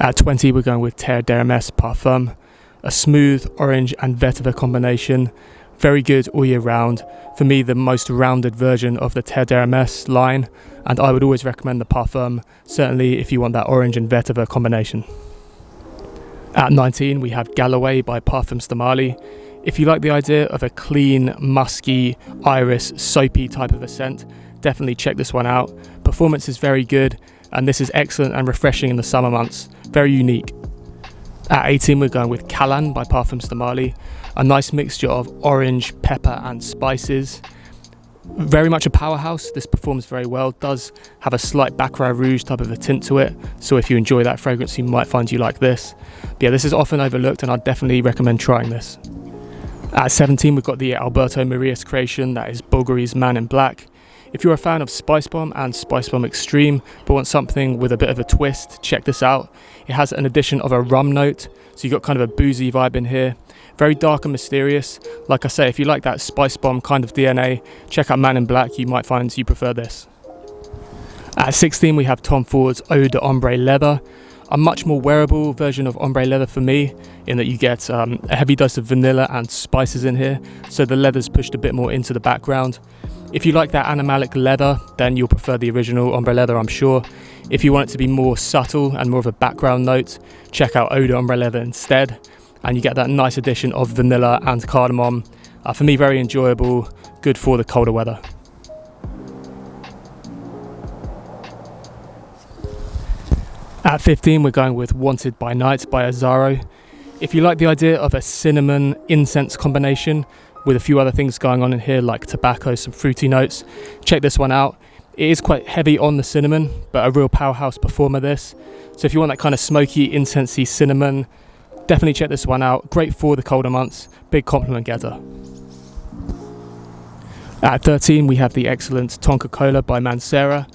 At 20, we're going with Terre Parfum, a smooth orange and vetiver combination. Very good all year round. For me, the most rounded version of the Terre line, and I would always recommend the Parfum, certainly if you want that orange and vetiver combination. At 19, we have Gallowa by Parfums. If you like the idea of a clean, musky, iris, soapy type of a scent, definitely check this one out. Performance is very good, and this is excellent and refreshing in the summer months. Very unique. At 18, we're going with Kalan by Parfums, a nice mixture of orange, pepper and spices. Very much a powerhouse. This performs very well. Does have a slight Baccarat Rouge type of a tint to it, so if you enjoy that fragrance, you might find you like this. But yeah, this is often overlooked, and I'd definitely recommend trying this. At 17, we've got the Alberto Marias creation, that is Bvlgari Man In Black. If you're a fan of Spice Bomb and Spice Bomb Extreme, but want something with a bit of a twist, check this out. It has an addition of a rum note, so you've got kind of a boozy vibe in here. Very dark and mysterious. Like I say, if you like that Spice Bomb kind of DNA, check out Man In Black, you might find you prefer this. At 16, we have Tom Ford's Eau de Ombre Leather, a much more wearable version of ombre leather for me, in that you get a heavy dose of vanilla and spices in here, so the leather's pushed a bit more into the background. If you like that animalic leather, then you'll prefer the original ombre leather, I'm sure. If you want it to be more subtle and more of a background note, check out Eau de Ombre Leather instead, and you get that nice addition of vanilla and cardamom. For me, very enjoyable, good for the colder weather. At 15, we're going with Wanted by Night by Azzaro. If you like the idea of a cinnamon incense combination with a few other things going on in here like tobacco, some fruity notes, check this one out. It is quite heavy on the cinnamon, but a real powerhouse performer this. So if you want that kind of smoky, incensey cinnamon, definitely check this one out. Great for the colder months, big compliment getter. At 13, we have the excellent Tonka by Mancera.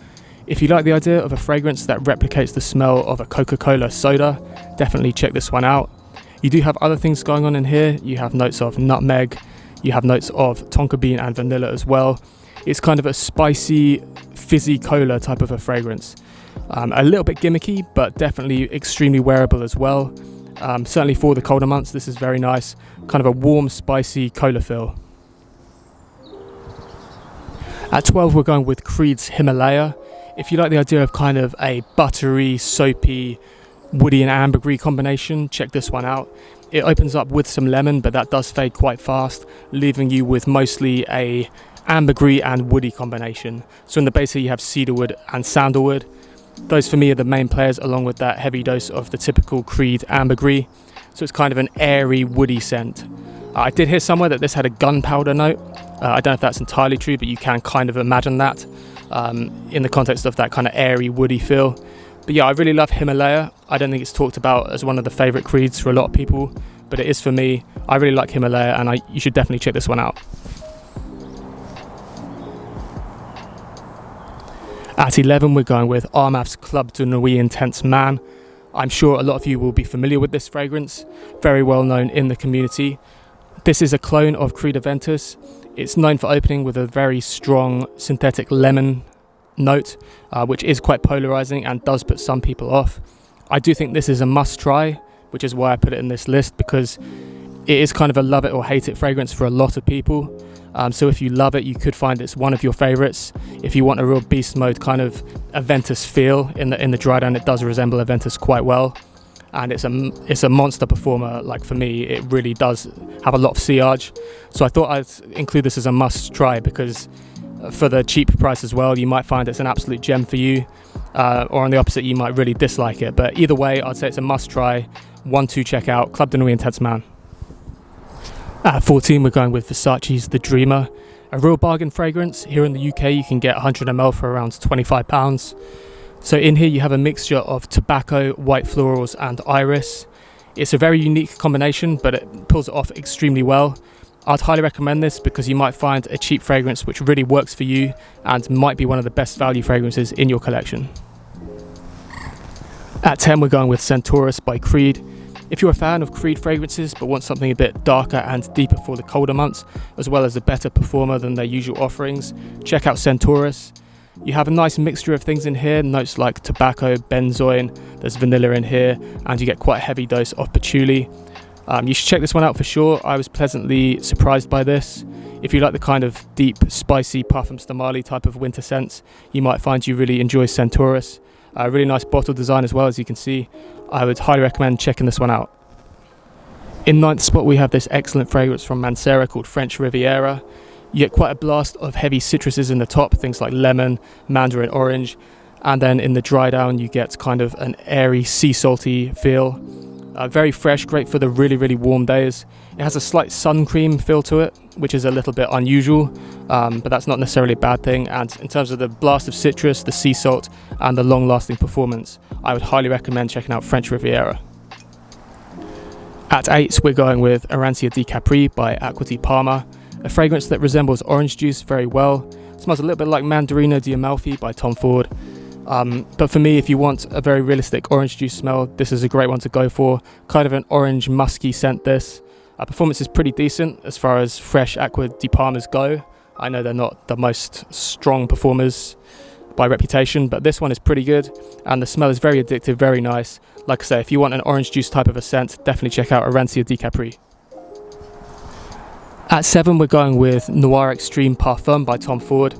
If you like the idea of a fragrance that replicates the smell of a Coca-Cola soda, definitely check this one out. You do have other things going on in here. You have notes of nutmeg, you have notes of tonka bean and vanilla as well. It's kind of a spicy, fizzy cola type of a fragrance. A little bit gimmicky, but definitely extremely wearable as well. Certainly for the colder months, this is very nice. Kind of a warm, spicy cola feel. At 12, we're going with Creed's Himalaya. If you like the idea of kind of a buttery, soapy, woody and ambergris combination, check this one out. It opens up with some lemon, but that does fade quite fast, leaving you with mostly a ambergris and woody combination. So in the base here you have cedarwood and sandalwood. Those for me are the main players, along with that heavy dose of the typical Creed ambergris. So it's kind of an airy, woody scent. I did hear somewhere that this had a gunpowder note. I don't know if that's entirely true, but you can kind of imagine that in the context of that kind of airy, woody feel. But yeah, I really love Himalaya. I don't think it's talked about as one of the favourite Creeds for a lot of people, but it is for me. I really like Himalaya, and you should definitely check this one out. At 11, we're going with Armaf's Club de Nuit Intense Man. I'm sure a lot of you will be familiar with this fragrance, very well known in the community. This is a clone of Creed Aventus. It's known for opening with a very strong synthetic lemon note, which is quite polarizing and does put some people off. I do think this is a must try, which is why I put it in this list, because it is kind of a love it or hate it fragrance for a lot of people. So if you love it, you could find it's one of your favorites. If you want a real beast mode kind of Aventus feel in the dry down, it does resemble Aventus quite well, and it's a monster performer. Like for me, it really does have a lot of sillage. So I thought I'd include this as a must try, because for the cheap price as well, you might find it's an absolute gem for you, or on the opposite, you might really dislike it. But either way, I'd say it's a must try. 1 to check out, Club de Nuit Intense Man. At 14, we're going with Versace's The Dreamer, a real bargain fragrance. Here in the UK, you can get 100 ml for around £25. So in here, you have a mixture of tobacco, white florals, and iris. It's a very unique combination, but it pulls it off extremely well. I'd highly recommend this because you might find a cheap fragrance which really works for you and might be one of the best value fragrances in your collection. At 10, we're going with Centaurous by Creed. If you're a fan of Creed fragrances but want something a bit darker and deeper for the colder months, as well as a better performer than their usual offerings, check out Centaurous. You have a nice mixture of things in here, notes like tobacco, benzoin, there's vanilla in here, and you get quite a heavy dose of patchouli. You should check this one out for sure. I was pleasantly surprised by this. If you like the kind of deep, spicy Parfums type of winter scents, you might find you really enjoy Centaurous. A really nice bottle design as well, as you can see. I would highly recommend checking this one out. In ninth spot, we have this excellent fragrance from Mancera called French Riviera. You get quite a blast of heavy citruses in the top, things like lemon, mandarin orange, and then in the dry down you get kind of an airy, sea salty feel. Very fresh, great for the really, really warm days. It has a slight sun cream feel to it, which is a little bit unusual, but that's not necessarily a bad thing. And in terms of the blast of citrus, the sea salt, and the long-lasting performance, I would highly recommend checking out French Riviera. At 8, we're going with Arancia di Capri by Acqua di Parma, a fragrance that resembles orange juice very well. It smells a little bit like Mandarino di Amalfi by Tom Ford. But for me, if you want a very realistic orange juice smell, this is a great one to go for. Kind of an orange musky scent this. Performance is pretty decent as far as fresh Acqua di Parmas go. I know they're not the most strong performers by reputation, but this one is pretty good, and the smell is very addictive, very nice. Like I say, if you want an orange juice type of a scent, definitely check out Arancia di Capri. At 7, we're going with Noir Extreme Parfum by Tom Ford.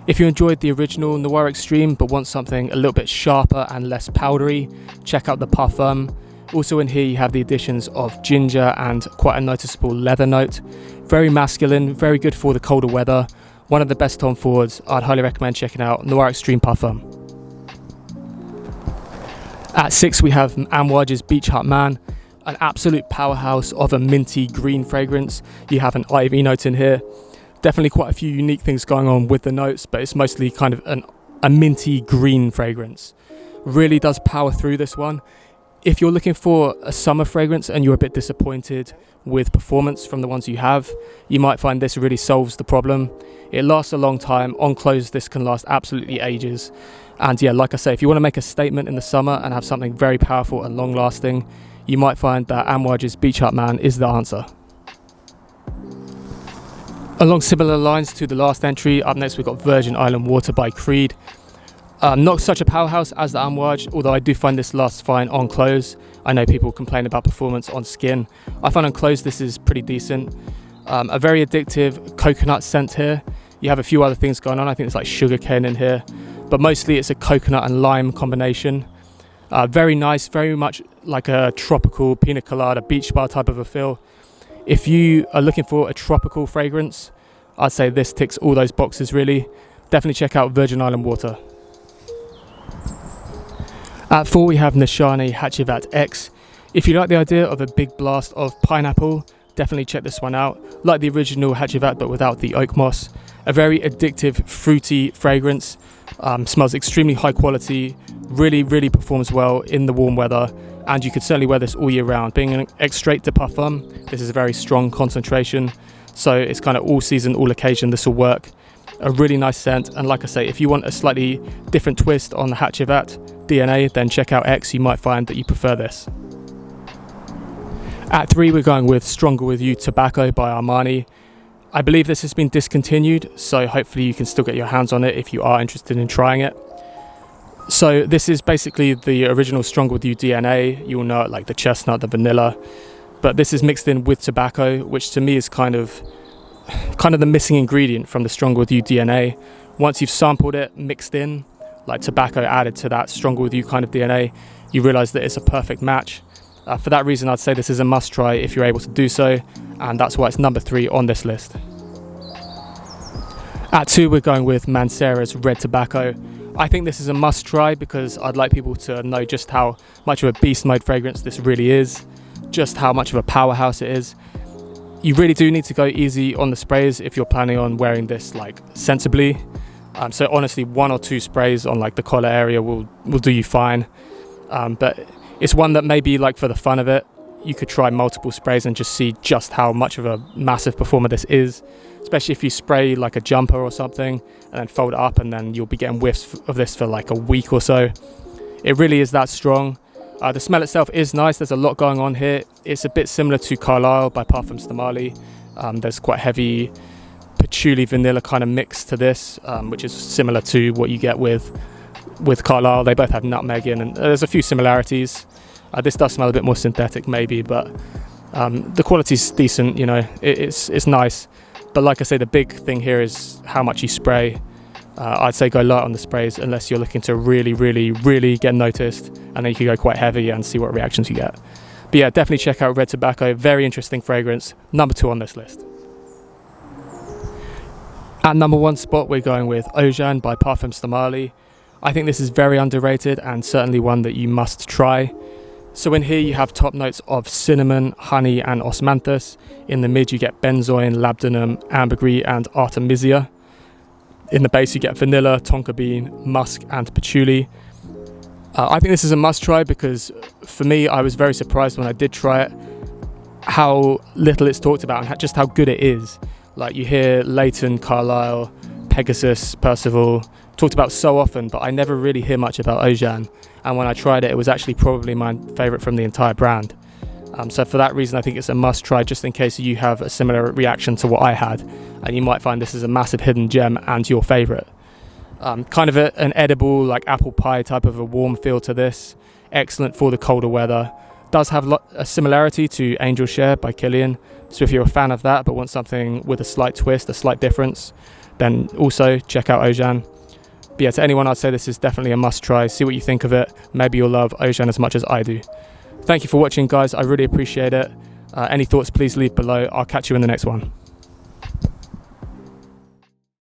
If you enjoyed the original Noir Extreme but want something a little bit sharper and less powdery, check out the Parfum. Also in here you have the additions of ginger and quite a noticeable leather note. Very masculine, very good for the colder weather. One of the best Tom Fords. I'd highly recommend checking out Noir Extreme Parfum. At 6, we have Amouage's Beach Hut Man, an absolute powerhouse of a minty green fragrance. You have an ivy note in here. Definitely quite a few unique things going on with the notes, but it's mostly kind of a minty green fragrance. Really does power through this one. If you're looking for a summer fragrance and you're a bit disappointed with performance from the ones you have, you might find this really solves the problem. It lasts a long time. On close, this can last absolutely ages. And yeah, like I say, if you want to make a statement in the summer and have something very powerful and long lasting, you might find that Amouage's Beach Hut Man is the answer. Along similar lines to the last entry, up next we've got Virgin Island Water by Creed. Not such a powerhouse as the Amouage, although I do find this lasts fine on clothes. I know people complain about performance on skin. I find on clothes this is pretty decent. A very addictive coconut scent here. You have a few other things going on. I think it's like sugarcane in here, but mostly it's a coconut and lime combination. Very nice, very much like a tropical pina colada beach bar type of a feel. If you are looking for a tropical fragrance, I'd say this ticks all those boxes really. Definitely check out Virgin Island Water. At 4, we have Nishane Hacivat X. If you like the idea of a big blast of pineapple, definitely check this one out. Like the original Hacivat but without the oak moss. A very addictive, fruity fragrance. Smells extremely high quality, really performs well in the warm weather, and you could certainly wear this all year round. Being an extrait de parfum, this is a very strong concentration, so it's kind of all season, all occasion this will work. A really nice scent, and like I say, if you want a slightly different twist on the Hacivat DNA, then check out X. You might find that you prefer this. At 3, we're going with Stronger With You Tobacco by Armani. I believe this has been discontinued, so hopefully you can still get your hands on it if you are interested in trying it. So this is basically the original Stronger With You DNA. You'll know it like the chestnut, the vanilla, but this is mixed in with tobacco, which to me is kind of the missing ingredient from the Stronger With You DNA. Once you've sampled it, mixed in, like tobacco added to that Stronger With You kind of DNA, you realize that it's a perfect match. For that reason, I'd say this is a must try if you're able to do so, and that's why it's number 3 on this list. At 2, we're going with Mancera's Red Tobacco. I think this is a must try because I'd like people to know just how much of a beast mode fragrance this really is, just how much of a powerhouse it is. You really do need to go easy on the sprays if you're planning on wearing this like sensibly. So honestly, 1 or 2 sprays on like the collar area will do you fine. But it's one that maybe like for the fun of it, you could try multiple sprays and just see just how much of a massive performer this is. Especially if you spray like a jumper or something and then fold it up, and then you'll be getting whiffs of this for like a week or so. It really is that strong. The smell itself is nice. There's a lot going on here. It's a bit similar to Carlisle by Parfums. There's quite heavy patchouli vanilla kind of mix to this, which is similar to what you get with Carlisle. They both have nutmeg in, and there's a few similarities. This does smell a bit more synthetic maybe, but the quality's decent, you know, it's nice. But like I say, the big thing here is how much you spray. I'd say go light on the sprays unless you're looking to really get noticed, and then you can go quite heavy and see what reactions you get. But yeah, definitely check out Red Tobacco, very interesting fragrance, number 2 on this list. At number 1 spot, we're going with Oajan by Parfums Stamali. I think this is very underrated and certainly one that you must try. So in here you have top notes of cinnamon, honey and osmanthus. In the mid you get benzoin, labdanum, ambergris and artemisia. In the base you get vanilla, tonka bean, musk and patchouli. I think this is a must try because for me, I was very surprised when I did try it how little it's talked about and just how good it is. Like you hear Leighton, Carlisle, Pegasus, Percival talked about so often, but I never really hear much about Oajan. And when I tried it, it was actually probably my favourite from the entire brand. So for that reason, I think it's a must try just in case you have a similar reaction to what I had. And you might find this is a massive hidden gem and your favourite. Kind of an edible, like apple pie type of a warm feel to this. Excellent for the colder weather. Does have a similarity to Angel Share by Kilian. So if you're a fan of that but want something with a slight twist, a slight difference, then also check out Oajan. But yeah, to anyone I'd say this is definitely a must try. See what you think of it. Maybe you'll love Oajan as much as I do. Thank you for watching, guys. I really appreciate it. Any thoughts, please leave below. I'll catch you in the next one.